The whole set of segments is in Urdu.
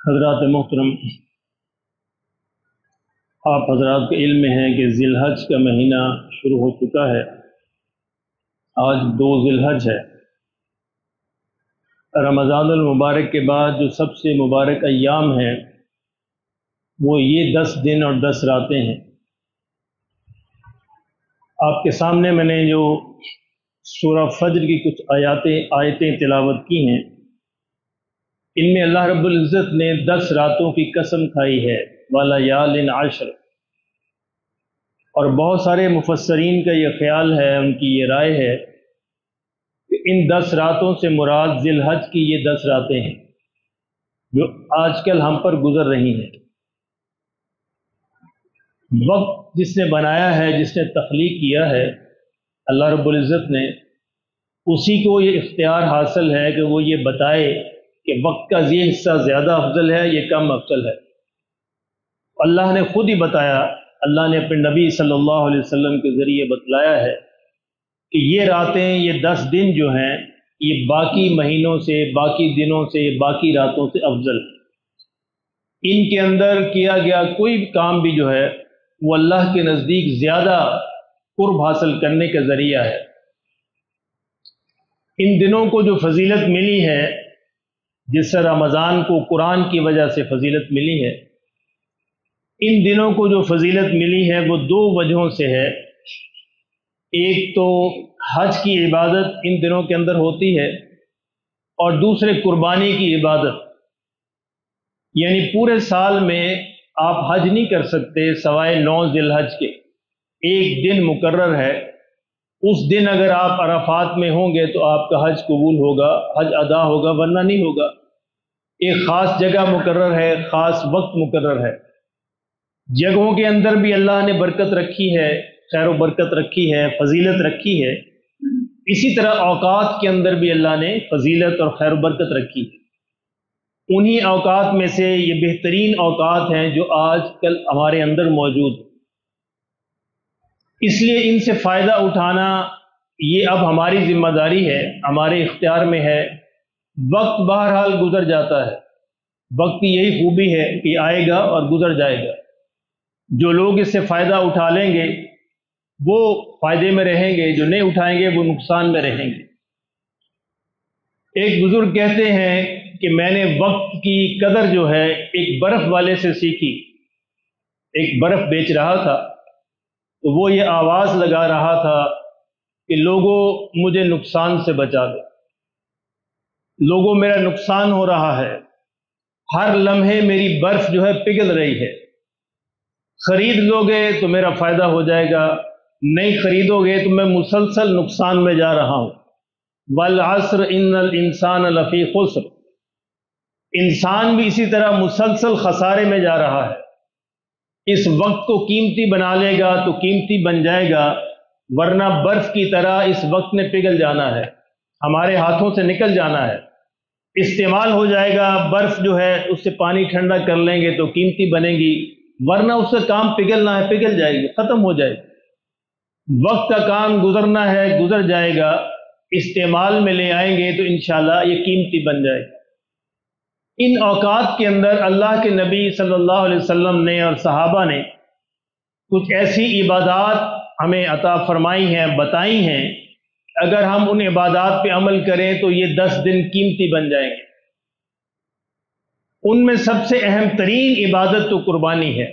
حضرات محترم، آپ حضرات کے علم میں ہے کہ ذی الحج کا مہینہ شروع ہو چکا ہے۔ آج 2 ذی الحج ہے۔ رمضان المبارک کے بعد جو سب سے مبارک ایام ہیں وہ یہ 10 دن اور 10 راتیں ہیں۔ آپ کے سامنے میں نے جو سورہ فجر کی کچھ آیتیں تلاوت کی ہیں، ان میں اللہ رب العزت نے 10 راتوں کی قسم کھائی ہے، وَلَيَالٍ عَشْرٍ، اور بہت سارے مفسرین کا یہ خیال ہے، ان کی یہ رائے ہے کہ ان 10 راتوں سے مراد ذی الحج کی یہ 10 راتیں ہیں جو آج کل ہم پر گزر رہی ہیں۔ وقت جس نے بنایا ہے، جس نے تخلیق کیا ہے، اللہ رب العزت نے، اسی کو یہ اختیار حاصل ہے کہ وہ یہ بتائے کہ وقت کا یہ حصہ زیادہ افضل ہے، یہ کم افضل ہے۔ اللہ نے خود ہی بتایا، اللہ نے اپنے نبی صلی اللہ علیہ وسلم کے ذریعے بتلایا ہے کہ یہ راتیں، یہ 10 دن جو ہیں، یہ باقی مہینوں سے، باقی دنوں سے، باقی راتوں سے افضل ہے۔ ان کے اندر کیا گیا کوئی بھی کام بھی جو ہے وہ اللہ کے نزدیک زیادہ قرب حاصل کرنے کا ذریعہ ہے۔ ان دنوں کو جو فضیلت ملی ہے، جس سے رمضان کو قرآن کی وجہ سے فضیلت ملی ہے، ان دنوں کو جو فضیلت ملی ہے وہ 2 وجہوں سے ہے۔ ایک تو حج کی عبادت ان دنوں کے اندر ہوتی ہے، اور دوسرے قربانی کی عبادت، یعنی پورے سال میں آپ حج نہیں کر سکتے سوائے 9 ذی الحج کے۔ ایک دن مقرر ہے، اس دن اگر آپ عرفات میں ہوں گے تو آپ کا حج قبول ہوگا، حج ادا ہوگا، ورنہ نہیں ہوگا۔ ایک خاص جگہ مقرر ہے، خاص وقت مقرر ہے۔ جگہوں کے اندر بھی اللہ نے برکت رکھی ہے، خیر و برکت رکھی ہے، فضیلت رکھی ہے۔ اسی طرح اوقات کے اندر بھی اللہ نے فضیلت اور خیر و برکت رکھی ہے۔ انہی اوقات میں سے یہ بہترین اوقات ہیں جو آج کل ہمارے اندر موجود ہیں۔ اس لیے ان سے فائدہ اٹھانا یہ اب ہماری ذمہ داری ہے، ہمارے اختیار میں ہے۔ وقت بہرحال گزر جاتا ہے، وقت کی یہی خوبی ہے کہ آئے گا اور گزر جائے گا۔ جو لوگ اس سے فائدہ اٹھا لیں گے وہ فائدے میں رہیں گے، جو نہیں اٹھائیں گے وہ نقصان میں رہیں گے۔ ایک بزرگ کہتے ہیں کہ میں نے وقت کی قدر جو ہے ایک برف والے سے سیکھی۔ ایک برف بیچ رہا تھا تو وہ یہ آواز لگا رہا تھا کہ لوگوں مجھے نقصان سے بچا دو، لوگوں میرا نقصان ہو رہا ہے، ہر لمحے میری برف جو ہے پگھل رہی ہے، خرید لو گے تو میرا فائدہ ہو جائے گا، نہیں خریدو گے تو میں مسلسل نقصان میں جا رہا ہوں۔ والعصر ان الانسان لفی خسر، انسان بھی اسی طرح مسلسل خسارے میں جا رہا ہے۔ اس وقت کو قیمتی بنا لے گا تو قیمتی بن جائے گا، ورنہ برف کی طرح اس وقت نے پگھل جانا ہے، ہمارے ہاتھوں سے نکل جانا ہے۔ استعمال ہو جائے گا، برف جو ہے اس سے پانی ٹھنڈا کر لیں گے تو قیمتی بنے گی، ورنہ اس سے کام پگھلنا ہے، پگھل جائے گی، ختم ہو جائے گی۔ وقت کا کام گزرنا ہے، گزر جائے گا، استعمال میں لے آئیں گے تو انشاءاللہ یہ قیمتی بن جائے گا۔ ان اوقات کے اندر اللہ کے نبی صلی اللہ علیہ وسلم نے اور صحابہ نے کچھ ایسی عبادات ہمیں عطا فرمائی ہیں، بتائی ہیں، اگر ہم ان عبادات پہ عمل کریں تو یہ 10 دن قیمتی بن جائیں گے۔ ان میں سب سے اہم ترین عبادت تو قربانی ہے،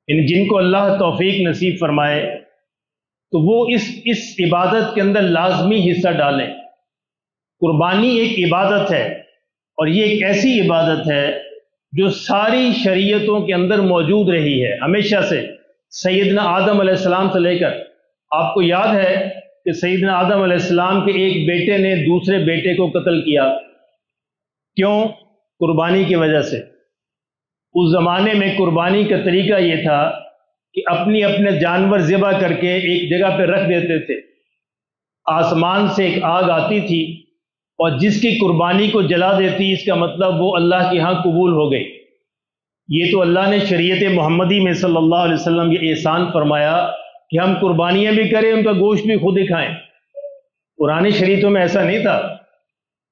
جن کو اللہ توفیق نصیب فرمائے تو وہ اس عبادت کے اندر لازمی حصہ ڈالیں۔ قربانی ایک عبادت ہے، اور یہ ایک ایسی عبادت ہے جو ساری شریعتوں کے اندر موجود رہی ہے ہمیشہ سے۔ سیدنا آدم علیہ السلام سے لے کر، آپ کو یاد ہے کہ سیدنا آدم علیہ السلام کے ایک بیٹے نے دوسرے بیٹے کو قتل کیا، کیوں؟ قربانی کی وجہ سے۔ اس زمانے میں قربانی کا طریقہ یہ تھا کہ اپنے جانور ذبح کر کے ایک جگہ پہ رکھ دیتے تھے، آسمان سے ایک آگ آتی تھی اور جس کی قربانی کو جلا دیتی، اس کا مطلب وہ اللہ کے ہاں قبول ہو گئی۔ یہ تو اللہ نے شریعت محمدی میں صلی اللہ علیہ وسلم یہ احسان فرمایا کہ ہم قربانیاں بھی کریں، ان کا گوشت بھی خود ہی کھائیں۔ پرانی شریعتوں میں ایسا نہیں تھا،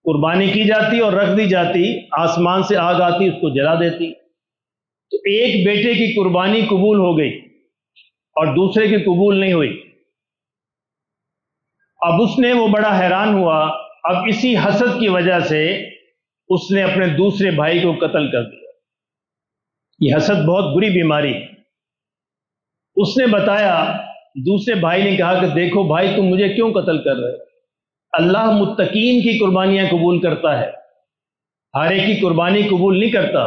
قربانی کی جاتی اور رکھ دی جاتی، آسمان سے آگ آتی، اس کو جلا دیتی۔ تو ایک بیٹے کی قربانی قبول ہو گئی اور دوسرے کی قبول نہیں ہوئی۔ اب اس نے وہ بڑا حیران ہوا، اب اسی حسد کی وجہ سے اس نے اپنے دوسرے بھائی کو قتل کر دیا۔ یہ حسد بہت بری بیماری ہے۔ اس نے بتایا، دوسرے بھائی نے کہا کہ دیکھو بھائی، تم مجھے کیوں قتل کر رہے ہو؟ اللہ متقین کی قربانیاں قبول کرتا ہے، ہر ایک کی قربانی قبول نہیں کرتا۔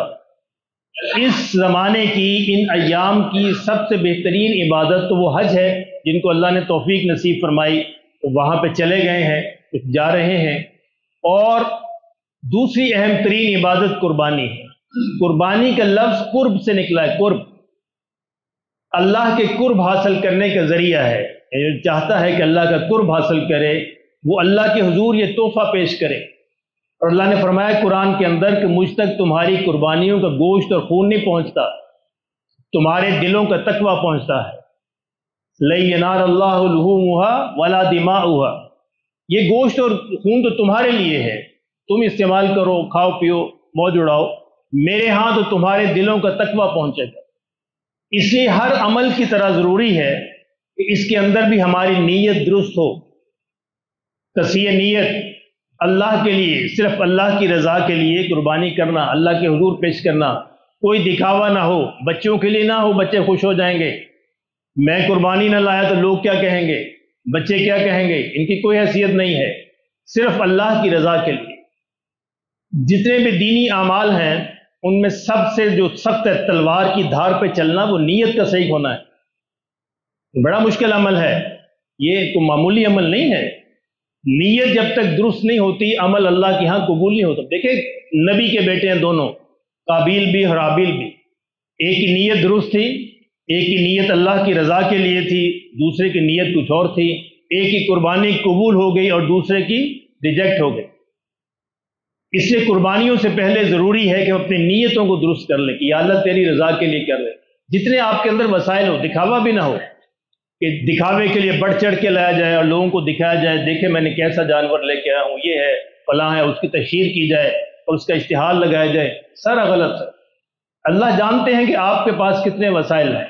اس زمانے کی، ان ایام کی سب سے بہترین عبادت تو وہ حج ہے، جن کو اللہ نے توفیق نصیب فرمائی، وہ وہاں پہ چلے گئے ہیں، کچھ جا رہے ہیں۔ اور دوسری اہم ترین عبادت قربانی ہے۔ قربانی کا لفظ قرب سے نکلا ہے، قرب، اللہ کے قرب حاصل کرنے کا ذریعہ ہے۔ جو چاہتا ہے کہ اللہ کا قرب حاصل کرے، وہ اللہ کے حضور یہ تحفہ پیش کرے۔ اور اللہ نے فرمایا قرآن کے اندر کہ مجھ تک تمہاری قربانیوں کا گوشت اور خون نہیں پہنچتا، تمہارے دلوں کا تقویٰ پہنچتا ہے۔ لَن يَنَالَ اللَّهُ لُحُومُهَا وَلَا دِمَاؤُهَا، یہ گوشت اور خون تو تمہارے لیے ہے، تم استعمال کرو، کھاؤ پیو، موج اڑاؤ، میرے ہاں تو تمہارے دلوں کا تقویٰ پہنچے گا۔ اس لیے ہر عمل کی طرح ضروری ہے کہ اس کے اندر بھی ہماری نیت درست ہو، تصحیح نیت، اللہ کے لیے، صرف اللہ کی رضا کے لیے قربانی کرنا، اللہ کے حضور پیش کرنا، کوئی دکھاوا نہ ہو، بچوں کے لیے نہ ہو، بچے خوش ہو جائیں گے، میں قربانی نہ لایا تو لوگ کیا کہیں گے، بچے کیا کہیں گے، ان کی کوئی حیثیت نہیں ہے، صرف اللہ کی رضا کے لیے۔ جتنے بھی دینی اعمال ہیں ان میں سب سے جو سخت ہے تلوار کی دھار پہ چلنا، وہ نیت کا صحیح ہونا ہے۔ بڑا مشکل عمل ہے یہ، کوئی معمولی عمل نہیں ہے۔ نیت جب تک درست نہیں ہوتی، عمل اللہ کے ہاں قبول نہیں ہوتا۔ دیکھیں نبی کے بیٹے ہیں دونوں، قابیل بھی اور حابیل بھی، ایک کی نیت درست تھی، ایک کی نیت اللہ کی رضا کے لیے تھی، دوسرے کی نیت کچھ اور تھی۔ ایک کی قربانی قبول ہو گئی اور دوسرے کی ریجیکٹ ہو گئی۔ اس لیے قربانیوں سے پہلے ضروری ہے کہ اپنی نیتوں کو درست کر لیں کہ یا اللہ تیری رضا کے لیے کر لیں۔ جتنے آپ کے اندر وسائل ہو، دکھاوا بھی نہ ہو کہ دکھاوے کے لیے بڑھ چڑھ کے لایا جائے اور لوگوں کو دکھایا جائے، دیکھیں میں نے کیسا جانور لے کے آیا ہوں، یہ ہے فلاں ہے، اس کی تشہیر کی جائے اور اس کا اشتہار لگایا جائے، سارا غلط ہے۔ اللہ جانتے ہیں کہ آپ کے پاس کتنے وسائل ہیں،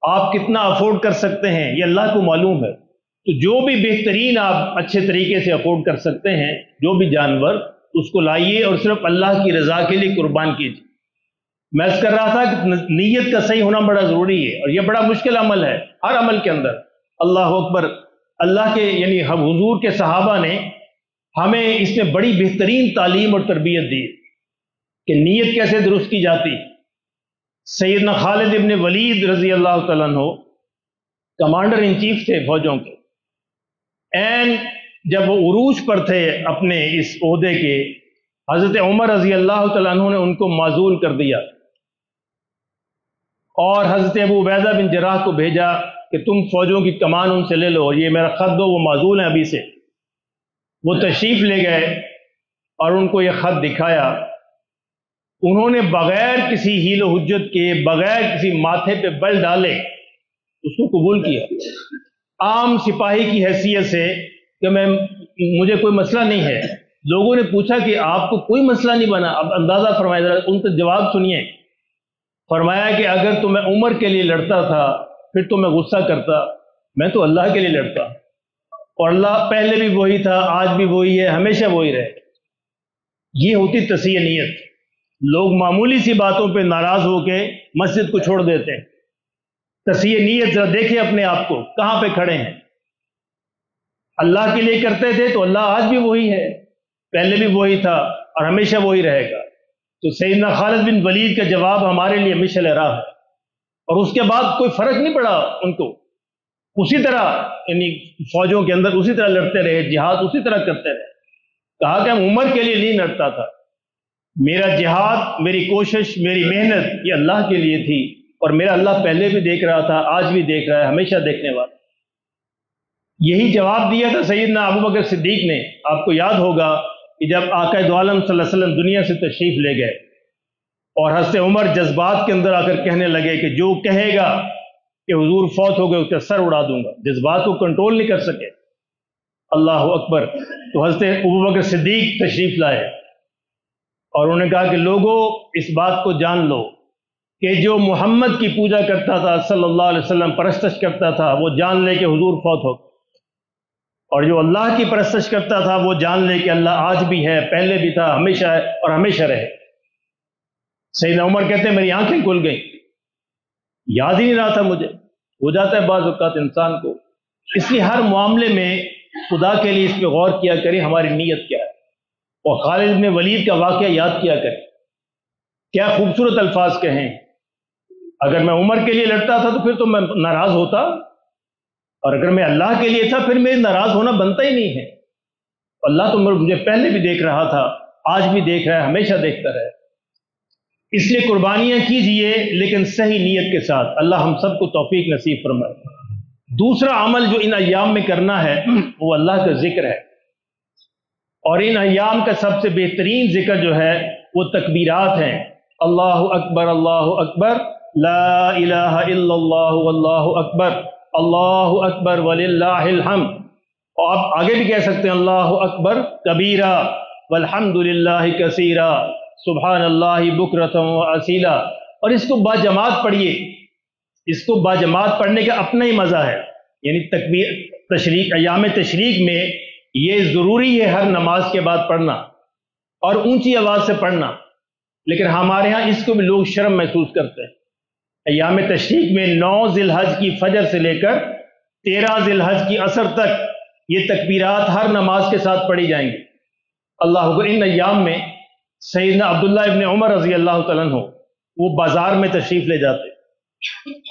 آپ کتنا افورڈ کر سکتے ہیں، یہ اللہ کو معلوم ہے۔ تو جو بھی بہترین آپ اچھے طریقے سے افورڈ کر سکتے ہیں، جو بھی جانور، اس کو لائیے اور صرف اللہ کی رضا کے لیے قربان کیجیے۔ میں اس کر رہا تھا کہ نیت کا صحیح ہونا بڑا ضروری ہے، اور یہ بڑا مشکل عمل ہے ہر عمل کے اندر۔ اللہ اکبر، اللہ کے یعنی ہم حضور کے صحابہ نے ہمیں اس میں بڑی بہترین تعلیم اور تربیت دی کہ نیت کیسے درست کی جاتی۔ سیدنا خالد ابن ولید رضی اللہ تعالیٰ عنہ کمانڈر ان چیف تھے فوجوں کے، جب وہ عروج پر تھے اپنے اس عہدے کے، حضرت عمر رضی اللہ تعالیٰ عنہ نے ان کو معزول کر دیا اور حضرت ابو عبیدہ بن جراح کو بھیجا کہ تم فوجوں کی کمان ان سے لے لو، یہ میرا خط دو، وہ معزول ہیں ابھی سے۔ وہ تشریف لے گئے اور ان کو یہ خط دکھایا۔ انہوں نے بغیر کسی حیل و حجت کے، بغیر کسی ماتھے پہ بل ڈالے اس کو قبول کیا، عام سپاہی کی حیثیت سے کہ مجھے کوئی مسئلہ نہیں ہے۔ لوگوں نے پوچھا کہ آپ کو کوئی مسئلہ نہیں بنا؟ اب اندازہ فرمایا، ذرا ان کا جواب سنیے۔ فرمایا کہ اگر تو میں عمر کے لیے لڑتا تھا پھر تو میں غصہ کرتا، میں تو اللہ کے لیے لڑتا، اور اللہ پہلے بھی وہی تھا، آج بھی وہی ہے، ہمیشہ وہی رہے۔ یہ ہوتی تصحیح نیت۔ لوگ معمولی سی باتوں پہ ناراض ہو کے مسجد کو چھوڑ دیتے ہیں۔ تصحیح نیت ذرا دیکھیں اپنے آپ کو، کہاں پہ کھڑے ہیں۔ اللہ کے لیے کرتے تھے تو اللہ آج بھی وہی ہے، پہلے بھی وہی تھا اور ہمیشہ وہی رہے گا۔ تو سیدنا خالد بن ولید کا جواب ہمارے لیے مشعل راہ ہے، اور اس کے بعد کوئی فرق نہیں پڑا ان کو، اسی طرح یعنی فوجوں کے اندر اسی طرح لڑتے رہے، جہاد اسی طرح کرتے رہے۔ کہا کہ ہم عمر کے لیے نہیں لڑتا تھا، میرا جہاد، میری کوشش، میری محنت یہ اللہ کے لیے تھی، اور میرا اللہ پہلے بھی دیکھ رہا تھا، آج بھی دیکھ رہا ہے، ہمیشہ دیکھنے والا۔ یہی جواب دیا تھا سیدنا ابو بکر صدیق نے۔ آپ کو یاد ہوگا کہ جب آقا دو عالم صلی اللہ علیہ وسلم دنیا سے تشریف لے گئے اور حضرت عمر جذبات کے اندر آ کر کہنے لگے کہ جو کہے گا کہ حضور فوت ہو گئے اس کا سر اڑا دوں گا، جذبات کو کنٹرول نہیں کر سکے۔ اللہ اکبر۔ تو حضرت ابوبکر صدیق تشریف لائے اور انہوں نے کہا کہ لوگوں اس بات کو جان لو کہ جو محمد کی پوجا کرتا تھا صلی اللہ علیہ وسلم، پرستش کرتا تھا، وہ جان لے کہ حضور فوت ہو، اور جو اللہ کی پرستش کرتا تھا وہ جان لے کہ اللہ آج بھی ہے، پہلے بھی تھا، ہمیشہ ہے اور ہمیشہ رہے۔ سیدنا عمر کہتے ہیں میری آنکھیں کھل گئیں، یاد ہی نہیں رہا تھا مجھے۔ ہو جاتا ہے بعض اوقات انسان کو، اس لیے ہر معاملے میں خدا کے لیے اس پہ غور کیا کریں ہماری نیت کیا ہے، اور خالد بن ولید کا واقعہ یاد کیا کریں، کیا خوبصورت الفاظ کہیں۔ اگر میں عمر کے لیے لڑتا تھا تو پھر تو میں ناراض ہوتا، اور اگر میں اللہ کے لیے تھا پھر میرے ناراض ہونا بنتا ہی نہیں ہے۔ اللہ تو مجھے پہلے بھی دیکھ رہا تھا، آج بھی دیکھ رہا ہے، ہمیشہ دیکھتا رہے۔ اس لیے قربانیاں کیجئے لیکن صحیح نیت کے ساتھ، اللہ ہم سب کو توفیق نصیب فرمائے۔ دوسرا عمل جو ان ایام میں کرنا ہے وہ اللہ کا ذکر ہے، اور ان ایام کا سب سے بہترین ذکر جو ہے وہ تکبیرات ہیں۔ اللہ اکبر، لا الہ الا اللہ واللہ اکبر، اللہ اکبر وللہ الحمد، اور آپ آگے بھی کہہ سکتے ہیں اللہ اکبر کبیرہ والحمد للہ کثیرہ سبحان اللہ بکرۃ واصیلا۔ اور اس کو باجماعت پڑھیے، اس کو باجماعت پڑھنے کا اپنا ہی مزہ ہے، یعنی تشریق، ایام تشریق میں یہ ضروری ہے ہر نماز کے بعد پڑھنا اور اونچی آواز سے پڑھنا، لیکن ہمارے ہاں اس کو بھی لوگ شرم محسوس کرتے ہیں۔ ایام تشریق میں 9 ذی الحج کی فجر سے لے کر 13 ذی الحج کی عصر تک یہ تکبیرات ہر نماز کے ساتھ پڑھی جائیں گی۔ اللہ اکبر۔ ان ایام میں سیدنا عبداللہ ابن عمر رضی اللہ تعالیٰ عنہ وہ بازار میں تشریف لے جاتے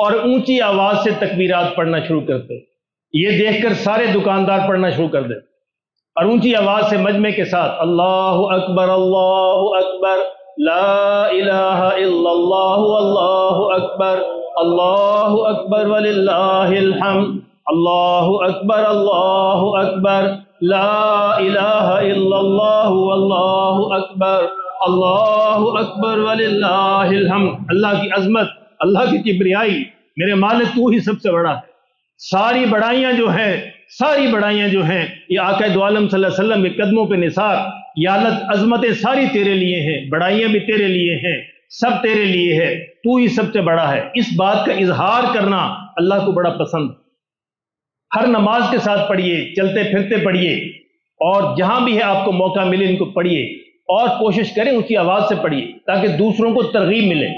اور اونچی آواز سے تکبیرات پڑھنا شروع کرتے، یہ دیکھ کر سارے دکاندار پڑھنا شروع کر دیتے، اور اونچی آواز سے مجمع کے ساتھ اللہ اکبر لا الہ الا اللہ اللہ اکبر وللہ الحمد، اللہ اکبر لا الہ الا اللہ واللہ اکبر، اللہ اکبر وللہ الحمد۔ اللہ کی عظمت، اللہ کی کبریائی، میرے مالک تو ہی سب سے بڑا ہے۔ ساری بڑائیاں جو ہیں یہ آقا دو عالم صلی اللہ علیہ وسلم کے قدموں پہ نثار، یا اللہ عظمتیں ساری تیرے لیے ہیں، بڑائیاں بھی تیرے لیے ہیں، سب تیرے لیے ہے، تو ہی سب سے بڑا ہے۔ اس بات کا اظہار کرنا اللہ کو بڑا پسند، ہر نماز کے ساتھ پڑھیے، چلتے پھرتے پڑھیے، اور جہاں بھی ہے آپ کو موقع ملے ان کو پڑھیے، اور کوشش کریں اونچی آواز سے پڑھیے تاکہ دوسروں کو ترغیب ملے،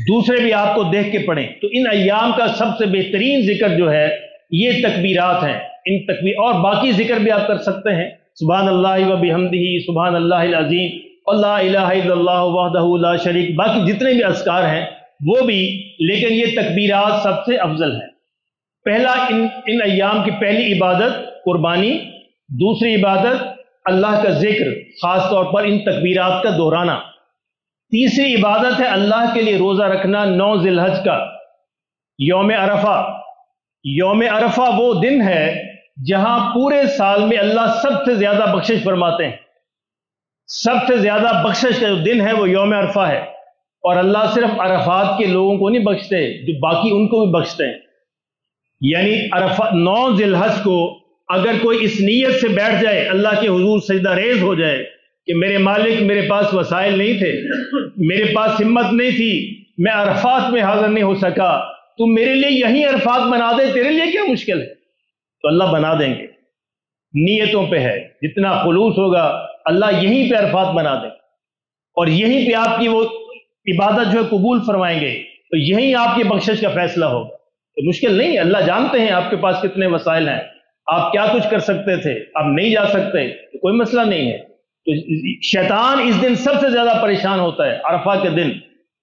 دوسرے بھی آپ کو دیکھ کے پڑھیں۔ تو ان ایام کا سب سے بہترین ذکر جو ہے یہ تکبیرات ہیں۔ ان تکبیر اور باقی ذکر بھی آپ کر سکتے ہیں، سبحان اللہ و بحمدہ، سبحان اللہ العظیم، لا الہ الا اللہ وحدہ لا شریک، باقی جتنے بھی اذکار ہیں وہ بھی، لیکن یہ تکبیرات سب سے افضل ہیں۔ پہلا ان ایام کی پہلی عبادت قربانی، دوسری عبادت اللہ کا ذکر، خاص طور پر ان تکبیرات کا دہرانا، تیسری عبادت ہے اللہ کے لیے روزہ رکھنا 9 ذی الحج کا، یوم عرفہ۔ یوم عرفہ وہ دن ہے جہاں پورے سال میں اللہ سب سے زیادہ بخشش فرماتے ہیں، سب سے زیادہ بخشش کا جو دن ہے وہ یوم عرفہ ہے، اور اللہ صرف عرفات کے لوگوں کو نہیں بخشتے، جو باقی ان کو بھی بخشتے ہیں۔ یعنی عرفہ 9 ذی الحج کو اگر کوئی اس نیت سے بیٹھ جائے، اللہ کے حضور سجدہ ریز ہو جائے کہ میرے مالک میرے پاس وسائل نہیں تھے، میرے پاس ہمت نہیں تھی، میں عرفات میں حاضر نہیں ہو سکا، تو میرے لیے یہی عرفات بنا دے، تیرے لیے کیا مشکل ہے، تو اللہ بنا دیں گے۔ نیتوں پہ ہے، جتنا خلوص ہوگا اللہ یہیں پہ عرفات بنا دیں، اور یہیں پہ آپ کی وہ عبادت جو ہے قبول فرمائیں گے، تو یہیں آپ کی بخشش کا فیصلہ ہوگا۔ تو مشکل نہیں ہے، اللہ جانتے ہیں آپ کے پاس کتنے وسائل ہیں، آپ کیا کچھ کر سکتے تھے، آپ نہیں جا سکتے، تو کوئی مسئلہ نہیں ہے۔ تو شیطان اس دن سب سے زیادہ پریشان ہوتا ہے، عرفہ کے دن،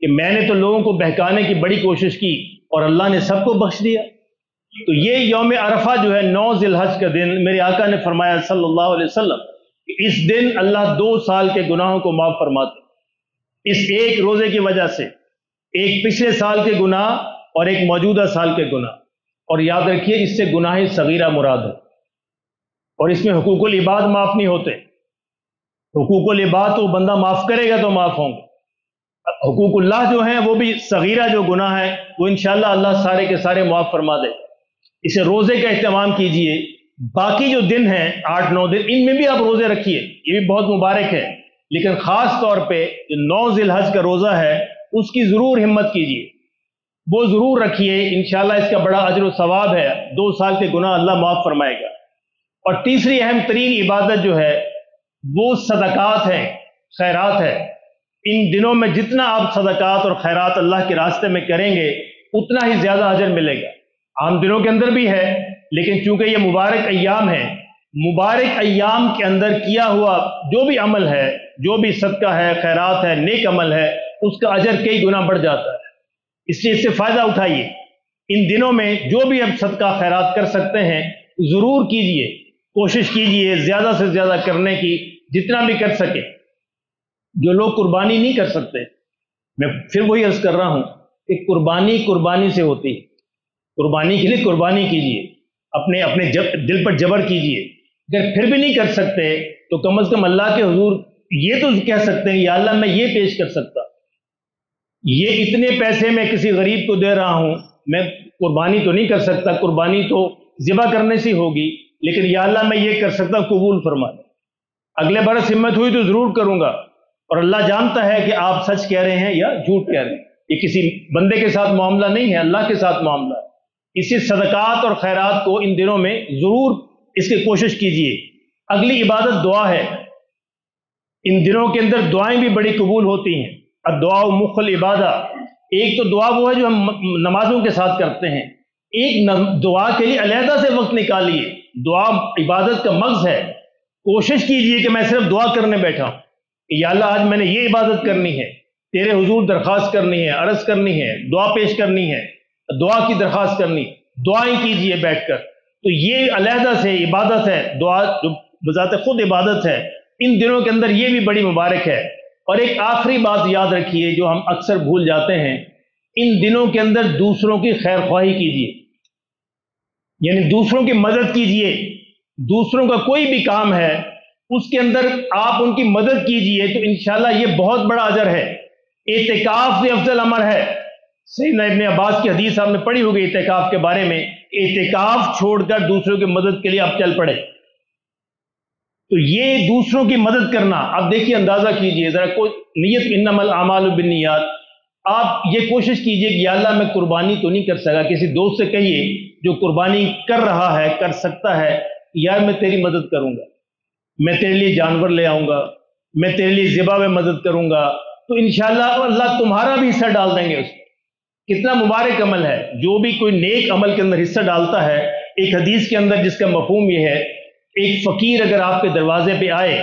کہ میں نے تو لوگوں کو بہکانے کی بڑی کوشش کی اور اللہ نے سب کو بخش دیا۔ تو یہ یوم عرفہ جو ہے 9 ذی الحج کا دن، میرے آقا نے فرمایا صلی اللہ علیہ وسلم کہ اس دن اللہ 2 سال کے گناہوں کو معاف فرماتے، اس ایک روزے کی وجہ سے، ایک پچھلے سال کے گناہ اور ایک موجودہ سال کے گناہ۔ اور یاد رکھیے اس سے گناہ صغیرہ مراد ہے، اور اس میں حقوق العباد معاف نہیں ہوتے۔ حقوق العباد تو بندہ معاف کرے گا تو معاف ہوں گے، حقوق اللہ جو ہیں وہ بھی صغیرہ جو گناہ ہے وہ انشاءاللہ اللہ سارے کے سارے معاف فرما دے۔ اسے روزے کا اہتمام کیجئے، باقی جو دن ہیں 8-9 دن، ان میں بھی آپ روزے رکھیے، یہ بھی بہت مبارک ہے، لیکن خاص طور پہ جو 9 ذی الحج کا روزہ ہے اس کی ضرور ہمت کیجیے، وہ ضرور رکھیے، انشاءاللہ اس کا بڑا اجر و ثواب ہے، 2 سال کے گناہ اللہ معاف فرمائے گا۔ اور تیسری اہم ترین عبادت جو ہے وہ صدقات ہے، خیرات ہے۔ ان دنوں میں جتنا آپ صدقات اور خیرات اللہ کے راستے میں کریں گے اتنا ہی زیادہ اجر ملے گا۔ عام دنوں کے اندر بھی ہے، لیکن چونکہ یہ مبارک ایام ہے، مبارک ایام کے اندر کیا ہوا جو بھی عمل ہے، جو بھی صدقہ ہے، خیرات ہے، نیک عمل ہے، اس کا اجر کئی گنا بڑھ جاتا ہے۔ اس لیے اس سے فائدہ اٹھائیے، ان دنوں میں جو بھی آپ صدقہ خیرات کر سکتے ہیں ضرور کیجئے، کوشش کیجئے زیادہ سے زیادہ کرنے کی، جتنا بھی کر سکے۔ جو لوگ قربانی نہیں کر سکتے، میں پھر وہی عرض کر رہا ہوں کہ قربانی سے ہوتی ہے، قربانی کے لیے قربانی کیجئے، اپنے دل پر جبر کیجئے۔ اگر پھر بھی نہیں کر سکتے تو کم از کم اللہ کے حضور یہ تو کہہ سکتے ہیں، یا اللہ میں یہ پیش کر سکتا، یہ اتنے پیسے میں کسی غریب کو دے رہا ہوں، میں قربانی تو نہیں کر سکتا، قربانی تو ذبح کرنے سے ہوگی، لیکن یا اللہ میں یہ کر سکتا، قبول فرما دے۔ اگلے برس ہمت ہوئی تو ضرور کروں گا، اور اللہ جانتا ہے کہ آپ سچ کہہ رہے ہیں یا جھوٹ کہہ رہے ہیں، یہ کسی بندے کے ساتھ معاملہ نہیں ہے، اللہ کے ساتھ معاملہ ہے۔ اسی صدقات اور خیرات کو ان دنوں میں ضرور اس کی کوشش کیجئے۔ اگلی عبادت دعا ہے، ان دنوں کے اندر دعائیں بھی بڑی قبول ہوتی ہیں۔ الدعاء مخ العبادہ، ایک تو دعا وہ ہے جو ہم نمازوں کے ساتھ کرتے ہیں، ایک دعا کے لیے علیحدہ سے وقت نکالیے، دعا عبادت کا مغز ہے۔ کوشش کیجئے کہ میں صرف دعا کرنے بیٹھا ہوں کہ یا اللہ آج میں نے یہ عبادت کرنی ہے، تیرے حضور درخواست کرنی ہے، عرض کرنی ہے، دعا پیش کرنی ہے، دعا کی درخواست کرنی، دعائیں کیجئے بیٹھ کر۔ تو یہ علیحدہ سے عبادت ہے، دعا جو بذات خود عبادت ہے، ان دنوں کے اندر یہ بھی بڑی مبارک ہے۔ اور ایک آخری بات یاد رکھیے جو ہم اکثر بھول جاتے ہیں، ان دنوں کے اندر دوسروں کی خیر خواہی کیجیے، یعنی دوسروں کی مدد کیجیے۔ دوسروں کا کوئی بھی کام ہے اس کے اندر آپ ان کی مدد کیجیے تو انشاءاللہ یہ بہت بڑا اجر ہے۔ اعتکاف سے افضل عمل ہے۔ سیدنا ابن عباس کی حدیث آپ نے پڑھی ہوگی اعتکاف کے بارے میں، اعتکاف چھوڑ کر دوسروں کی مدد کے لیے آپ چل پڑے، تو یہ دوسروں کی مدد کرنا، آپ دیکھیے اندازہ کیجئے ذرا، کوئی نیت انما الاعمال بالنیات، آپ یہ کوشش کیجئے کہ یا اللہ میں قربانی تو نہیں کر سکا، کسی دوست سے کہیے جو قربانی کر رہا ہے، کر سکتا ہے، یار میں تیری مدد کروں گا، میں تیرے لیے جانور لے آؤں گا، میں تیرے لیے ذبح میں مدد کروں گا، تو انشاءاللہ اللہ تمہارا بھی حصہ ڈال دیں گے اس میں۔ کتنا مبارک عمل ہے، جو بھی کوئی نیک عمل کے اندر حصہ ڈالتا ہے۔ ایک حدیث کے اندر جس کا مفہوم یہ ہے، ایک فقیر اگر آپ کے دروازے پہ آئے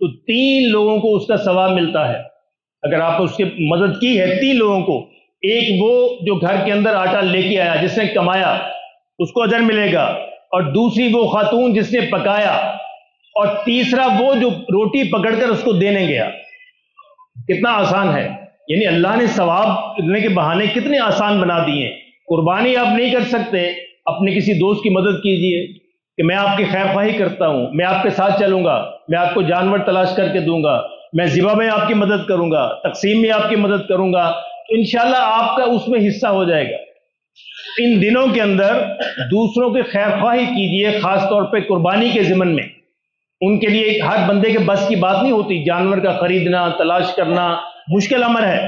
تو 3 لوگوں کو اس کا ثواب ملتا ہے، اگر آپ اس کی مدد کی ہے 3 لوگوں کو، ایک وہ جو گھر کے اندر آٹا لے کے آیا جس نے کمایا اس کو اجر ملے گا، اور دوسری وہ خاتون جس نے پکایا، اور تیسرا وہ جو روٹی پکڑ کر اس کو دینے گیا۔ کتنا آسان ہے، یعنی اللہ نے ثواب کرنے کے بہانے کتنے آسان بنا دیے ہیں۔ قربانی آپ نہیں کر سکتے، اپنے کسی دوست کی مدد کیجئے کہ میں آپ کی خیر خواہی کرتا ہوں، میں آپ کے ساتھ چلوں گا، میں آپ کو جانور تلاش کر کے دوں گا، میں ذبح میں آپ کی مدد کروں گا، تقسیم میں آپ کی مدد کروں گا، تو انشاءاللہ آپ کا اس میں حصہ ہو جائے گا۔ ان دنوں کے اندر دوسروں کی خیر خواہی کیجئے، خاص طور پہ قربانی کے ضمن میں۔ ان کے لیے ہر بندے کے بس کی بات نہیں ہوتی، جانور کا خریدنا، تلاش کرنا مشکل امر ہے،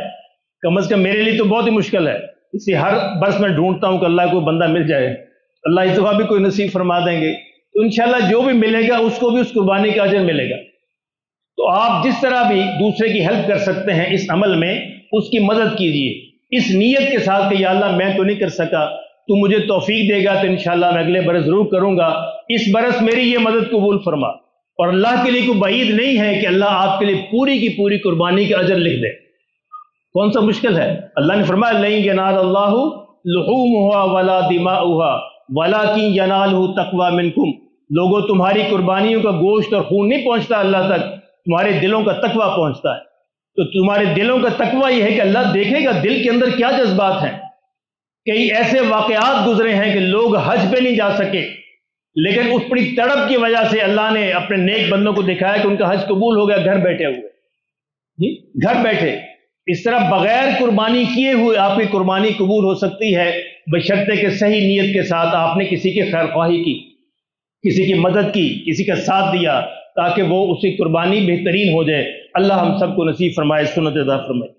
کم از کم میرے لیے تو بہت ہی مشکل ہے، اس لیے ہر برس میں ڈھونڈتا ہوں کہ اللہ کوئی بندہ مل جائے، اللہ اس دفعہ بھی کوئی نصیب فرما دیں گے، تو انشاءاللہ جو بھی ملے گا اس کو بھی اس قربانی کا اجر ملے گا۔ تو آپ جس طرح بھی دوسرے کی ہیلپ کر سکتے ہیں اس عمل میں، اس کی مدد کیجئے، اس نیت کے ساتھ کہ یا اللہ میں تو نہیں کر سکا، تو مجھے توفیق دے گا تو انشاءاللہ میں اگلے برس ضرور کروں گا، اس برس میری یہ مدد قبول فرما۔ اور اللہ کے لیے کوئی بعید نہیں ہے کہ اللہ آپ کے لیے پوری کی پوری قربانی کا اجر لکھ دے، کون سا مشکل ہے؟ اللہ نے فرمایا لَن يَنَالَ اللَّهُ لُحُومُهَا وَلَا دِمَاؤُهَا وَلَٰكِن يَنَالُهُ التَّقْوَىٰ مِنكُمْ، لوگوں تمہاری قربانیوں کا گوشت اور خون نہیں پہنچتا اللہ تک، تمہارے دلوں کا تقویٰ پہنچتا ہے۔ تو تمہارے دلوں کا تقویٰ یہ ہے کہ اللہ دیکھے گا دل کے اندر کیا جذبات ہیں۔ کئی ایسے واقعات گزرے ہیں کہ لوگ حج پہ نہیں جا سکے، لیکن اس بڑی تڑپ کی وجہ سے اللہ نے اپنے نیک بندوں کو دکھایا کہ ان کا حج قبول ہو گیا گھر بیٹھے ہوئے، گھر بیٹھے۔ اس طرح بغیر قربانی کیے ہوئے آپ کی قربانی قبول ہو سکتی ہے، بشرطے کہ صحیح نیت کے ساتھ آپ نے کسی کی خیر خواہی کی۔ کسی کی مدد کی، کسی کا ساتھ دیا تاکہ وہ اسی قربانی بہترین ہو جائے۔ اللہ ہم سب کو نصیب فرمائے، سنت ادا فرمائے۔